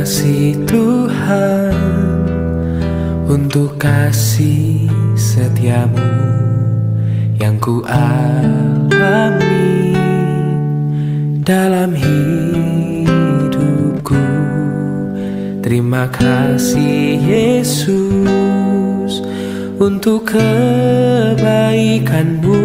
kasih Tuhan, untuk kasih setiamu yang ku alami dalam hidupku. Terima kasih Yesus untuk kebaikanmu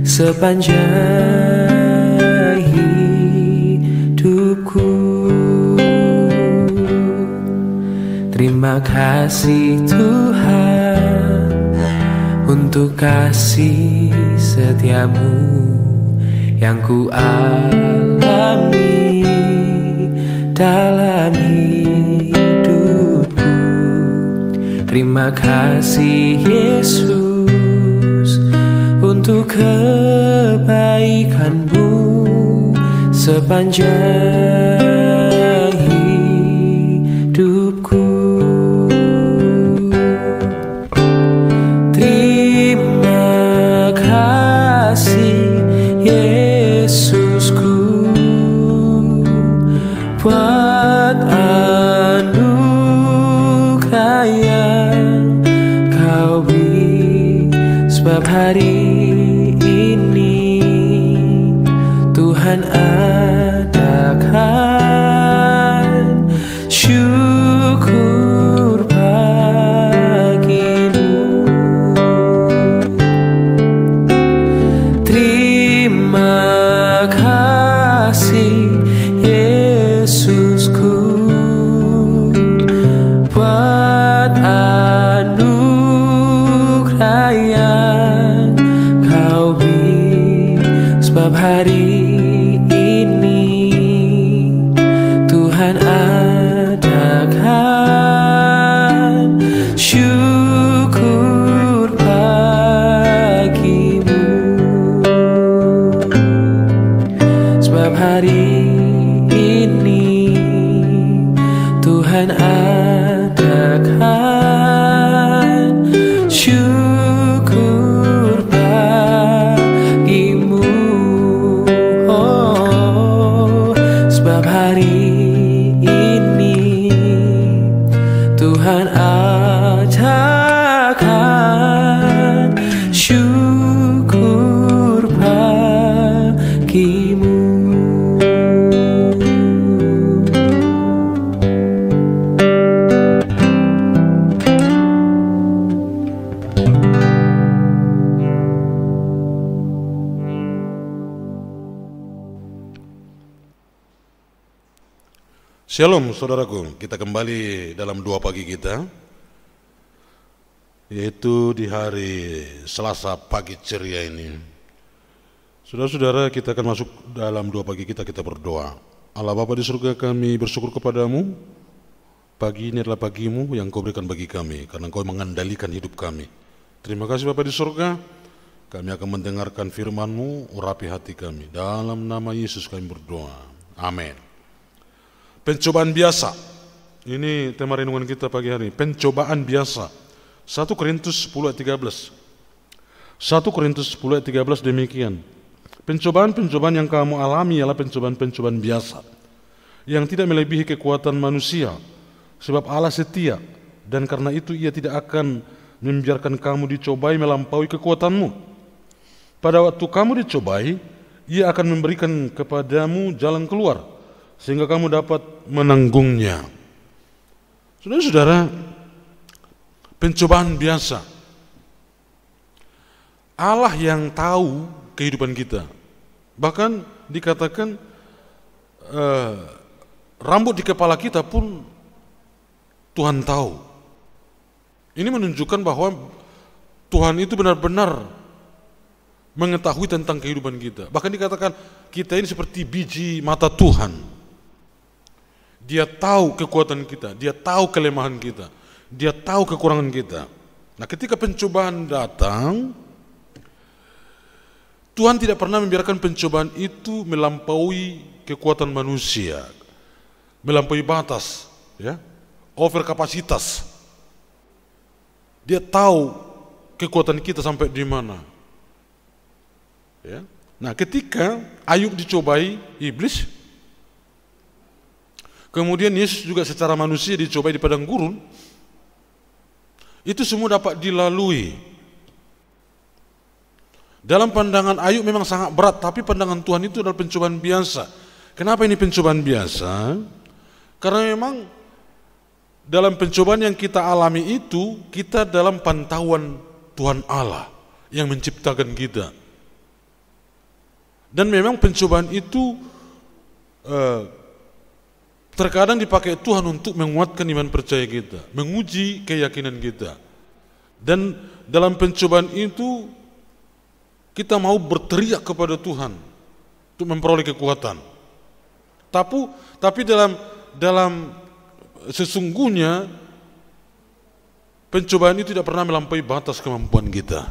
sepanjang hidupku. Terima kasih Tuhan untuk kasih setiamu yang ku alami dalam hidupku. Terima kasih Yesus untuk kebaikanmu sepanjang hidupku. Terima kasih Yesusku buat anugerah yang kau beri, sebab hari ini Tuhan adakan syukur bagimu. Terima kasih Yesusku buat anugerah yang kau beri, sebab hari ini Tuhan adakan syukur bagimu. Sebab hari ini Tuhan adakan syukur bagimu. Oh, sebab hari ini Tuhan adakan syukur bagimu. Shalom saudaraku, kita kembali dalam doa pagi kita, yaitu di hari Selasa pagi ceria ini. Saudara-saudara, kita akan masuk dalam doa pagi kita, kita berdoa. Allah Bapa di surga, kami bersyukur kepadamu. Pagi ini adalah pagimu yang kau berikan bagi kami, karena kau mengendalikan hidup kami. Terima kasih Bapa di surga, kami akan mendengarkan firman-Mu, urapi hati kami. Dalam nama Yesus kami berdoa, amin. Pencobaan biasa, ini tema renungan kita pagi hari, pencobaan biasa. 1 Korintus 10 ayat 13. 1 Korintus 10 ayat 13 demikian. Pencobaan-pencobaan yang kamu alami ialah pencobaan-pencobaan biasa, yang tidak melebihi kekuatan manusia, sebab Allah setia, dan karena itu Ia tidak akan membiarkan kamu dicobai melampaui kekuatanmu. Pada waktu kamu dicobai, Ia akan memberikan kepadamu jalan keluar, sehingga kamu dapat menanggungnya. Saudara-saudara, pencobaan biasa. Allah yang tahu kehidupan kita. Bahkan dikatakan rambut di kepala kita pun Tuhan tahu. Ini menunjukkan bahwa Tuhan itu benar-benar mengetahui tentang kehidupan kita. Bahkan dikatakan kita ini seperti biji mata Tuhan. Dia tahu kekuatan kita, Dia tahu kelemahan kita, Dia tahu kekurangan kita. Nah, ketika pencobaan datang, Tuhan tidak pernah membiarkan pencobaan itu melampaui kekuatan manusia, melampaui batas, ya, over kapasitas. Dia tahu kekuatan kita sampai di mana. Ya. Nah, ketika Ayub dicobai iblis, Kemudian Yesus juga secara manusia dicobai di padang gurun. Itu semua dapat dilalui. Dalam pandangan Ayub memang sangat berat, tapi pandangan Tuhan itu adalah pencobaan biasa. Kenapa ini pencobaan biasa? Karena memang dalam pencobaan yang kita alami itu, kita dalam pantauan Tuhan Allah yang menciptakan kita. Dan memang pencobaan itu terkadang dipakai Tuhan untuk menguatkan iman percaya kita, menguji keyakinan kita. Dan dalam pencobaan itu kita mau berteriak kepada Tuhan untuk memperoleh kekuatan. Tapi dalam sesungguhnya pencobaan itu tidak pernah melampaui batas kemampuan kita.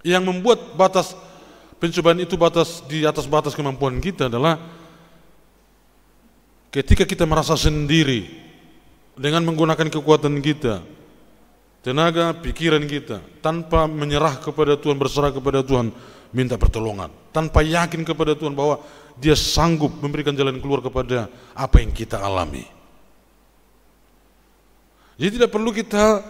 Yang membuat batas pencobaan itu di atas batas kemampuan kita adalah ketika kita merasa sendiri dengan menggunakan kekuatan kita, tenaga, pikiran kita, tanpa menyerah kepada Tuhan, berserah kepada Tuhan, minta pertolongan, tanpa yakin kepada Tuhan bahwa Dia sanggup memberikan jalan keluar kepada apa yang kita alami. Jadi tidak perlu kita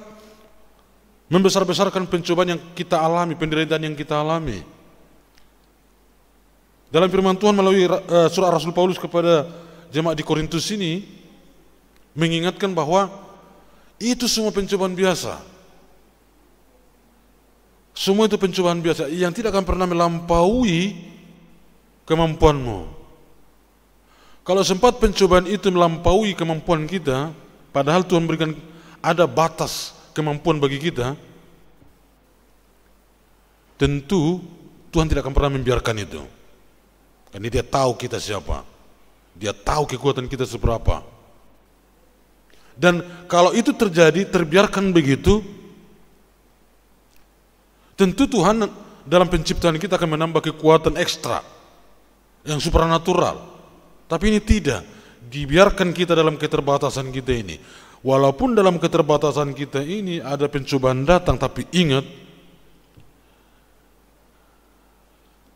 membesar-besarkan pencobaan yang kita alami, penderitaan yang kita alami. Dalam firman Tuhan melalui surat Rasul Paulus kepada jemaat di Korintus ini mengingatkan bahwa itu semua pencobaan biasa. Semua itu pencobaan biasa yang tidak akan pernah melampaui kemampuanmu. Kalau sempat pencobaan itu melampaui kemampuan kita, padahal Tuhan berikan ada batas kemampuan bagi kita, tentu Tuhan tidak akan pernah membiarkan itu. Karena Dia tahu kita siapa. Dia tahu kekuatan kita seberapa. Dan kalau itu terjadi, terbiarkan begitu, tentu Tuhan dalam penciptaan kita akan menambah kekuatan ekstra yang supranatural. Tapi ini tidak, dibiarkan kita dalam keterbatasan kita ini. Walaupun dalam keterbatasan kita ini ada pencobaan datang, tapi ingat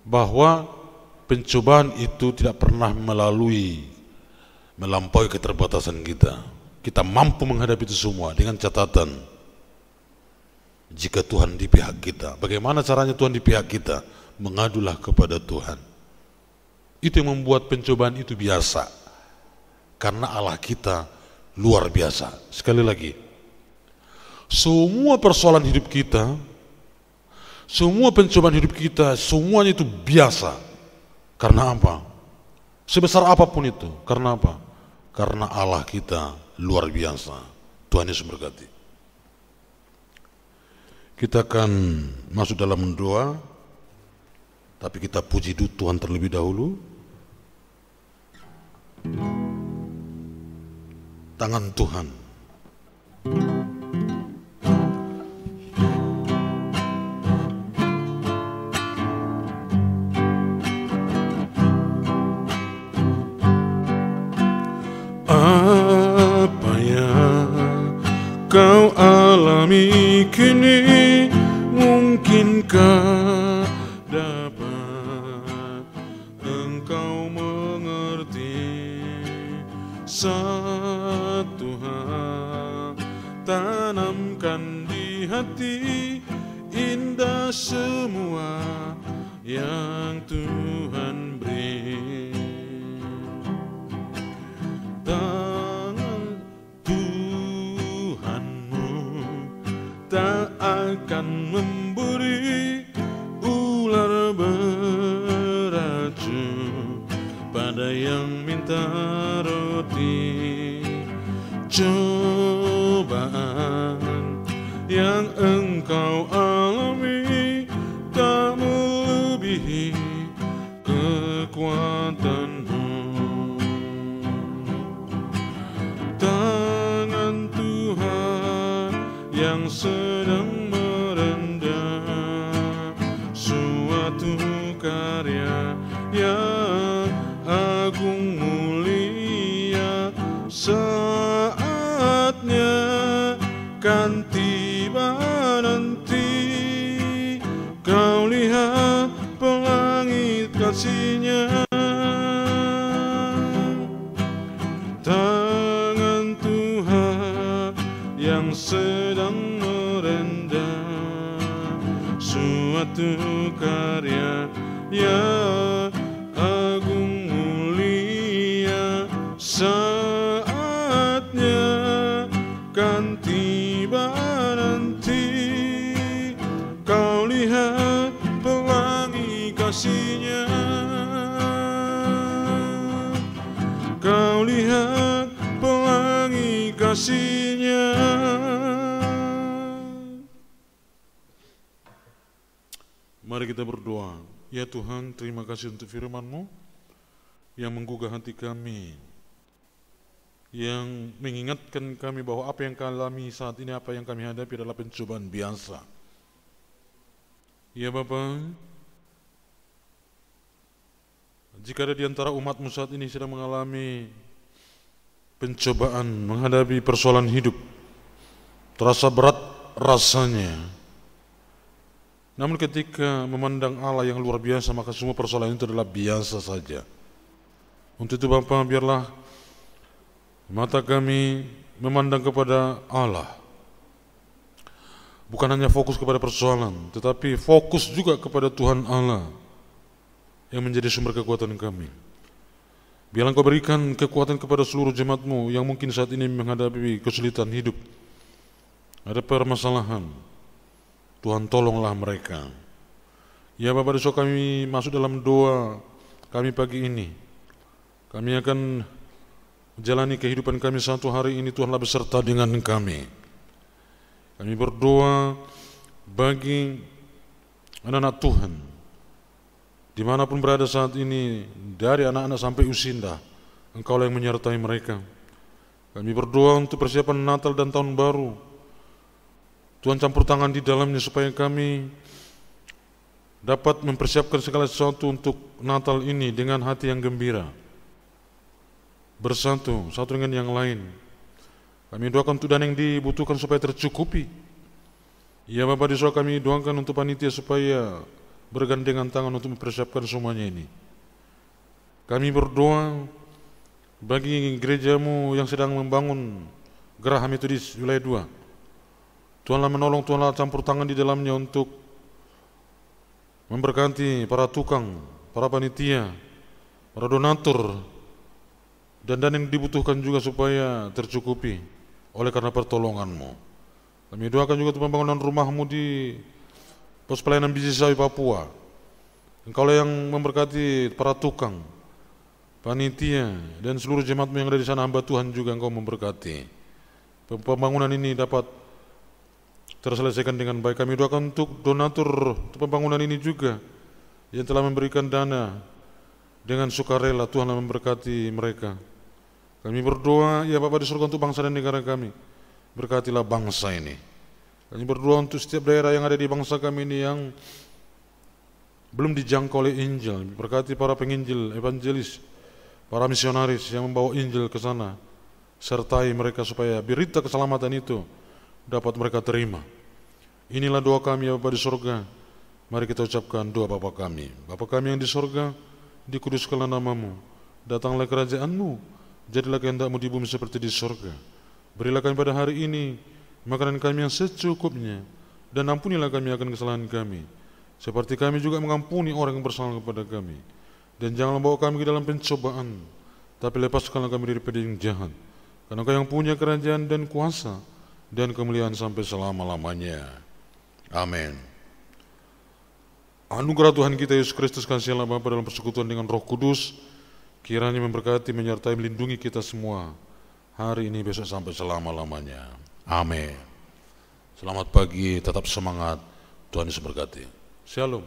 bahwa pencobaan itu tidak pernah melampaui keterbatasan kita. Kita mampu menghadapi itu semua dengan catatan, jika Tuhan di pihak kita. Bagaimana caranya Tuhan di pihak kita? Mengadulah kepada Tuhan. Itu yang membuat pencobaan itu biasa, karena Allah kita luar biasa. Sekali lagi, semua persoalan hidup kita, semua pencobaan hidup kita, semuanya itu biasa. Karena apa? Sebesar apapun itu. Karena apa? Karena Allah kita luar biasa. Tuhan Yesus berkati. Kita akan masuk dalam doa, tapi kita puji Tuhan terlebih dahulu. Tangan Tuhan. Apa yang kau alami kini, mungkinkah dapat engkau mengerti? Satu hal tanamkan di hati, indah semua yang Tuhan beri. Tangan Tuhanmu tak akan memberi ular beracun pada yang minta roti. Cobaan yang engkau alami tak melebihi kekuatanmu. Tangan Tuhan yang sedang merendam suatu karya yang agung mulia. Saatnya kan tiba nanti, kau lihat pelangit kasih-Nya. suatu karya yang agung mulia. Saatnya kan tiba nanti, kau lihat pelangi kasih-Nya. Kau lihat pelangi kasih-Nya. Mari kita berdoa. Ya Tuhan, terima kasih untuk firman-Mu yang menggugah hati kami, yang mengingatkan kami bahwa apa yang kami alami saat ini, apa yang kami hadapi adalah pencobaan biasa. Ya Bapa, jika ada di antara umat-Mu saat ini sedang mengalami pencobaan, menghadapi persoalan hidup, terasa berat rasanya, namun ketika memandang Allah yang luar biasa, maka semua persoalan itu adalah biasa saja. Untuk itu Bapa, biarlah mata kami memandang kepada Allah, bukan hanya fokus kepada persoalan, tetapi fokus juga kepada Tuhan Allah yang menjadi sumber kekuatan kami. Biarlah Engkau berikan kekuatan kepada seluruh jemaat-Mu yang mungkin saat ini menghadapi kesulitan hidup, ada permasalahan. Tuhan, tolonglah mereka. Ya Bapa, besok kami masuk dalam doa kami pagi ini. Kami akan menjalani kehidupan kami satu hari ini. Tuhanlah beserta dengan kami. Kami berdoa bagi anak-anak Tuhan, dimanapun berada saat ini, dari anak-anak sampai usinda, Engkaulah yang menyertai mereka. Kami berdoa untuk persiapan Natal dan Tahun Baru. Tuhan, campur tangan di dalamnya supaya kami dapat mempersiapkan segala sesuatu untuk Natal ini dengan hati yang gembira, bersatu satu dengan yang lain. Kami doakan untuk dana yang dibutuhkan supaya tercukupi. Ya Bapa, di surga kami doakan untuk panitia supaya bergandengan tangan untuk mempersiapkan semuanya ini. Kami berdoa bagi gereja-Mu yang sedang membangun Geraha Metodis Wilayah 2. Tuhanlah menolong, Tuhanlah campur tangan di dalamnya untuk memberkati para tukang, para panitia, para donatur, dan dana yang dibutuhkan juga supaya tercukupi oleh karena pertolongan-Mu. Kami doakan juga untuk pembangunan rumah-Mu di pos pelayanan biji sawi Papua. Engkaulah yang memberkati para tukang, panitia, dan seluruh jemaat-Mu yang ada di sana. Hamba Tuhan juga Engkau memberkati. Pembangunan ini dapat terselesaikan dengan baik. Kami doakan untuk donatur untuk pembangunan ini juga yang telah memberikan dana dengan sukarela. Tuhanlah memberkati mereka. Kami berdoa, ya Bapa di surga, untuk bangsa dan negara kami. Berkatilah bangsa ini. Kami berdoa untuk setiap daerah yang ada di bangsa kami ini yang belum dijangkau oleh Injil. Berkati para penginjil, evangelis, para misionaris yang membawa Injil ke sana. Sertai mereka supaya berita keselamatan itu dapat mereka terima. Inilah doa kami, ya Bapa di surga. Mari kita ucapkan doa Bapa kami. Bapa kami yang di surga, dikuduskanlah nama-Mu. Datanglah kerajaan-Mu. Jadilah kehendak-Mu di bumi seperti di surga. Berilah kami pada hari ini makanan kami yang secukupnya, dan ampunilah kami akan kesalahan kami, seperti kami juga mengampuni orang yang bersalah kepada kami. Dan janganlah bawa kami ke dalam pencobaan, tapi lepaskanlah kami daripada yang jahat. Karena Engkau yang punya kerajaan dan kuasa dan kemuliaan sampai selama-lamanya. Amin. Anugerah Tuhan kita Yesus Kristus, kasih Allah Bapa dalam persekutuan dengan Roh Kudus, kiranya memberkati, menyertai, melindungi kita semua hari ini, besok sampai selama-lamanya. Amin. Selamat pagi, tetap semangat. Tuhan Yesus berkati. Shalom.